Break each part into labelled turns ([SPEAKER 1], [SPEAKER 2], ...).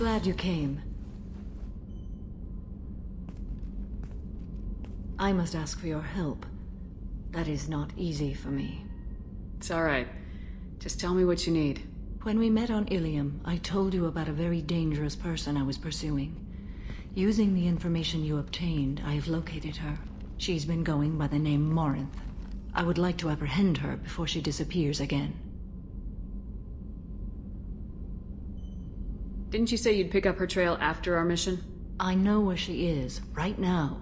[SPEAKER 1] glad you came. I must ask for your help. That is not easy for me.
[SPEAKER 2] It's alright. Just tell me what you need.
[SPEAKER 1] When we met on Ilium, I told you about a very dangerous person I was pursuing. Using the information you obtained, I have located her. She's been going by the name Morinth. I would like to apprehend her before she disappears again.
[SPEAKER 2] Didn't you say you'd pick up her trail after our mission?
[SPEAKER 1] I know where she is, right now.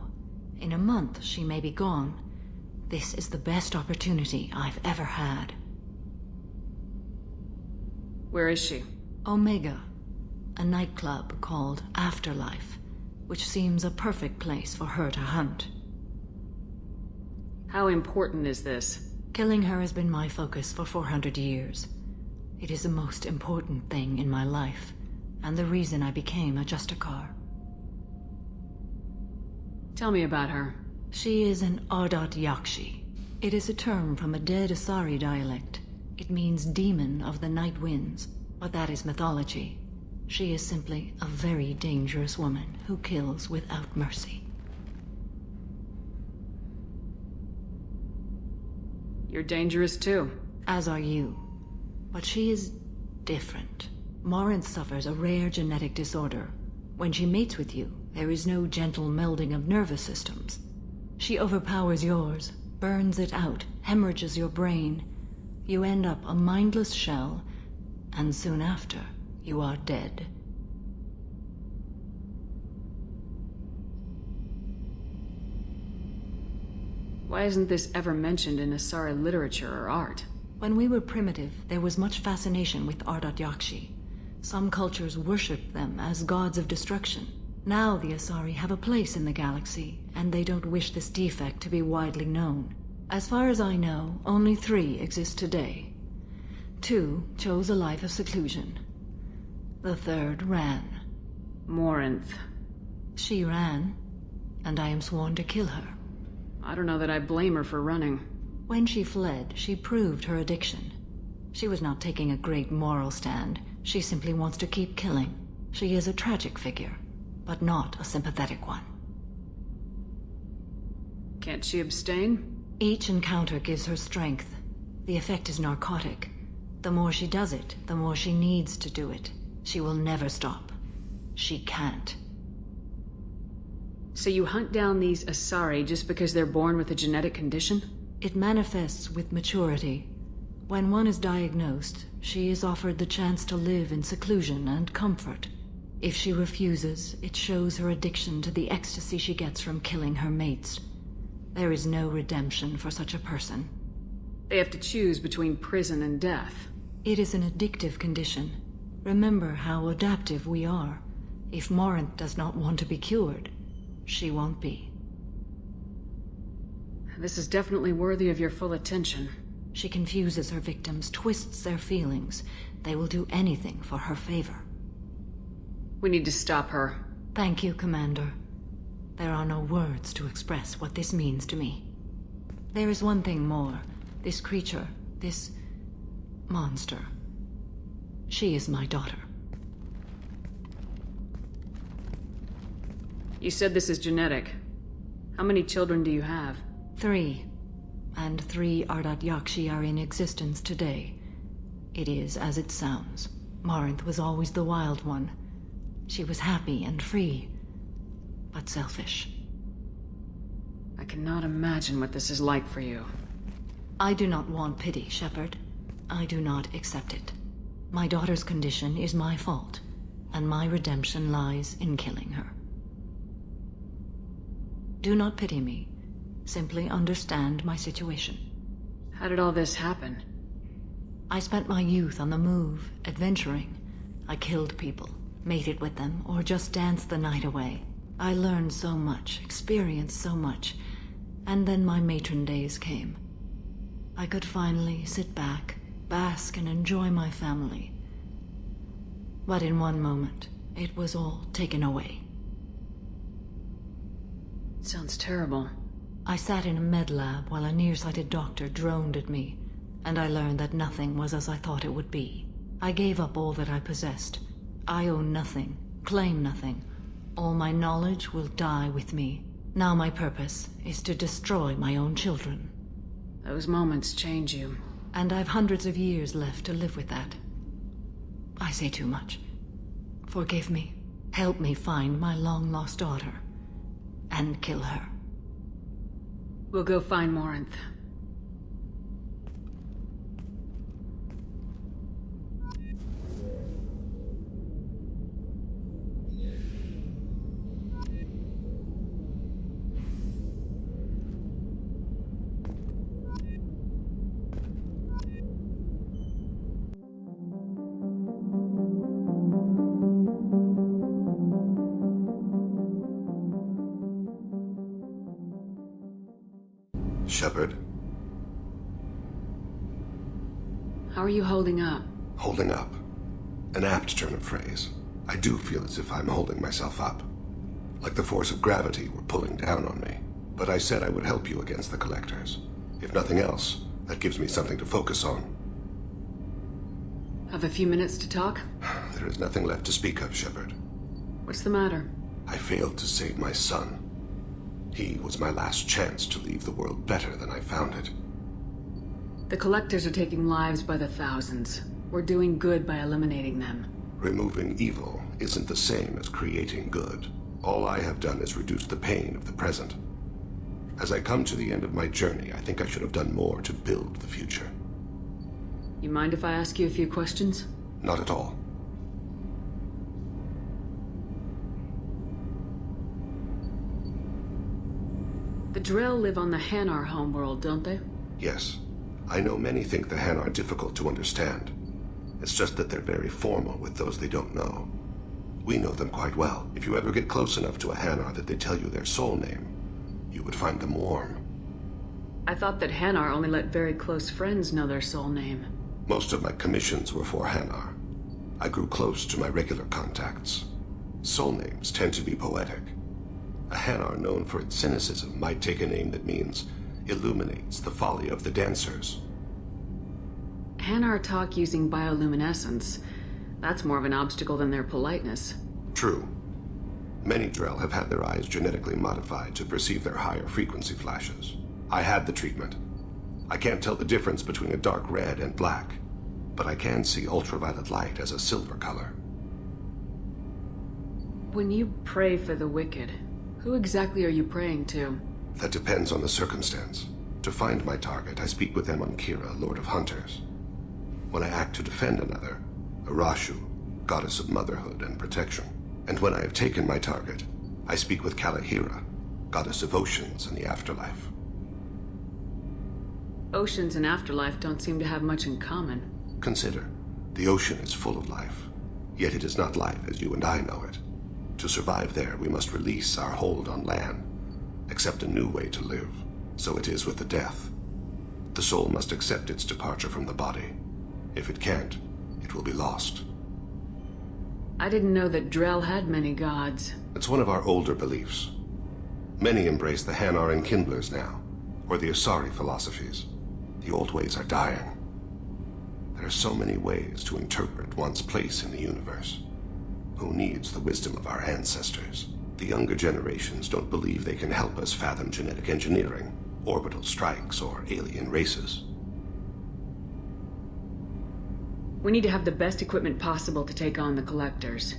[SPEAKER 1] In a month, she may be gone. This is the best opportunity I've ever had.
[SPEAKER 2] Where is she?
[SPEAKER 1] Omega, a nightclub called Afterlife, which seems a perfect place for her to hunt.
[SPEAKER 2] How important is this?
[SPEAKER 1] Killing her has been my focus for 400 years. It is the most important thing in my life, and the reason I became a Justicar.
[SPEAKER 2] Tell me about her.
[SPEAKER 1] She is an Ardat Yakshi. It is a term from a dead Asari dialect. It means demon of the night winds, but that is mythology. She is simply a very dangerous woman who kills without mercy.
[SPEAKER 2] You're dangerous too.
[SPEAKER 1] As are you. But she is different. Morinth suffers a rare genetic disorder. When she mates with you, there is no gentle melding of nervous systems. She overpowers yours, burns it out, hemorrhages your brain. You end up a mindless shell, and soon after, you are dead.
[SPEAKER 2] Why isn't this ever mentioned in Asari literature or art?
[SPEAKER 1] When we were primitive, there was much fascination with Ardat Yakshi. Some cultures worship them as gods of destruction. Now the Asari have a place in the galaxy, and they don't wish this defect to be widely known. As far as I know, only 3 exist today. 2 chose a life of seclusion. The 3rd ran.
[SPEAKER 2] Morinth.
[SPEAKER 1] She ran, and I am sworn to kill her.
[SPEAKER 2] I don't know that I blame her for running.
[SPEAKER 1] When she fled, she proved her addiction. She was not taking a great moral stand. She simply wants to keep killing. She is a tragic figure, but not a sympathetic one.
[SPEAKER 2] Can't she abstain?
[SPEAKER 1] Each encounter gives her strength. The effect is narcotic. The more she does it, the more she needs to do it. She will never stop. She can't.
[SPEAKER 2] So you hunt down these Asari just because they're born with a genetic condition?
[SPEAKER 1] It manifests with maturity. When one is diagnosed, she is offered the chance to live in seclusion and comfort. If she refuses, it shows her addiction to the ecstasy she gets from killing her mates. There is no redemption for such a person.
[SPEAKER 2] They have to choose between prison and death.
[SPEAKER 1] It is an addictive condition. Remember how adaptive we are. If Morinth does not want to be cured, she won't be.
[SPEAKER 2] This is definitely worthy of your full attention.
[SPEAKER 1] She confuses her victims, twists their feelings. They will do anything for her favor.
[SPEAKER 2] We need to stop her.
[SPEAKER 1] Thank you, Commander. There are no words to express what this means to me. There is one thing more. This creature, this monster. She is my daughter.
[SPEAKER 2] You said this is genetic. How many children do you have?
[SPEAKER 1] 3. And 3 Ardat Yakshi are in existence today. It is as it sounds. Morinth was always the wild one. She was happy and free, but selfish.
[SPEAKER 2] I cannot imagine what this is like for you.
[SPEAKER 1] I do not want pity, Shepard. I do not accept it. My daughter's condition is my fault, and my redemption lies in killing her. Do not pity me. Simply understand my situation.
[SPEAKER 2] How did all this happen?
[SPEAKER 1] I spent my youth on the move, adventuring. I killed people, mated with them, or just danced the night away. I learned so much, experienced so much, and then my matron days came. I could finally sit back, bask and enjoy my family. But in one moment, it was all taken away.
[SPEAKER 2] Sounds terrible.
[SPEAKER 1] I sat in a med lab while a nearsighted doctor droned at me, and I learned that nothing was as I thought it would be. I gave up all that I possessed. I own nothing, Claim nothing. All my knowledge will die with me. Now my purpose is to destroy my own children.
[SPEAKER 2] Those moments change you.
[SPEAKER 1] And I've hundreds of years left to live with that. I say too much. Forgive me. Help me find my long-lost daughter. And kill her.
[SPEAKER 2] We'll go find Morinth.
[SPEAKER 3] Shepard?
[SPEAKER 2] How are you holding up?
[SPEAKER 3] Holding up. An apt turn of phrase. I do feel as if I'm holding myself up. Like the force of gravity were pulling down on me. But I said I would help you against the Collectors. If nothing else, that gives me something to focus on.
[SPEAKER 2] Have a few minutes to talk?
[SPEAKER 3] There is nothing left to speak of, Shepard.
[SPEAKER 2] What's the matter?
[SPEAKER 3] I failed to save my son. He was my last chance to leave the world better than I found it.
[SPEAKER 2] The Collectors are taking lives by the thousands. We're doing good by eliminating them.
[SPEAKER 3] Removing evil isn't the same as creating good. All I have done is reduce the pain of the present. As I come to the end of my journey, I think I should have done more to build the future.
[SPEAKER 2] You mind if I ask you a few questions?
[SPEAKER 3] Not at all.
[SPEAKER 2] The Drell live on the Hanar homeworld, don't they?
[SPEAKER 3] Yes. I know many think the Han are difficult to understand. It's just that they're very formal with those they don't know. We know them quite well. If you ever get close enough to a Hanar that they tell you their soul name, you would find them warm.
[SPEAKER 2] I thought that Hanar only let very close friends know their soul name.
[SPEAKER 3] Most of my commissions were for Hanar. I grew close to my regular contacts. Soul names tend to be poetic. A Hanar known for its cynicism might take a name that means illuminates the folly of the dancers.
[SPEAKER 2] Hanar talk using bioluminescence. That's more of an obstacle than their politeness.
[SPEAKER 3] True. Many Drell have had their eyes genetically modified to perceive their higher frequency flashes. I had the treatment. I can't tell the difference between a dark red and black, but I can see ultraviolet light as a silver color.
[SPEAKER 2] When you pray for the wicked, who exactly are you praying to?
[SPEAKER 3] That depends on the circumstance. To find my target, I speak with them on Kira, Lord of Hunters. When I act to defend another, Arashu, goddess of motherhood and protection. And when I have taken my target, I speak with Kalahira, goddess of oceans and the afterlife.
[SPEAKER 2] Oceans and afterlife don't seem to have much in common.
[SPEAKER 3] Consider, the ocean is full of life, yet it is not life as you and I know it. To survive there, we must release our hold on land, accept a new way to live. So it is with the death. The soul must accept its departure from the body. If it can't, it will be lost.
[SPEAKER 2] I didn't know that Drell had many gods.
[SPEAKER 3] It's one of our older beliefs. Many embrace the Hanar and Kindlers now, or the Asari philosophies. The old ways are dying. There are so many ways to interpret one's place in the universe. Who needs the wisdom of our ancestors? The younger generations don't believe they can help us fathom genetic engineering, orbital strikes, or alien races.
[SPEAKER 2] We need to have the best equipment possible to take on the Collectors.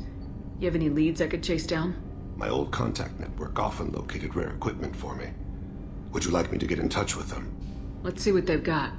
[SPEAKER 2] You have any leads I could chase down?
[SPEAKER 3] My old contact network often located rare equipment for me. Would you like me to get in touch with them?
[SPEAKER 2] Let's see what they've got.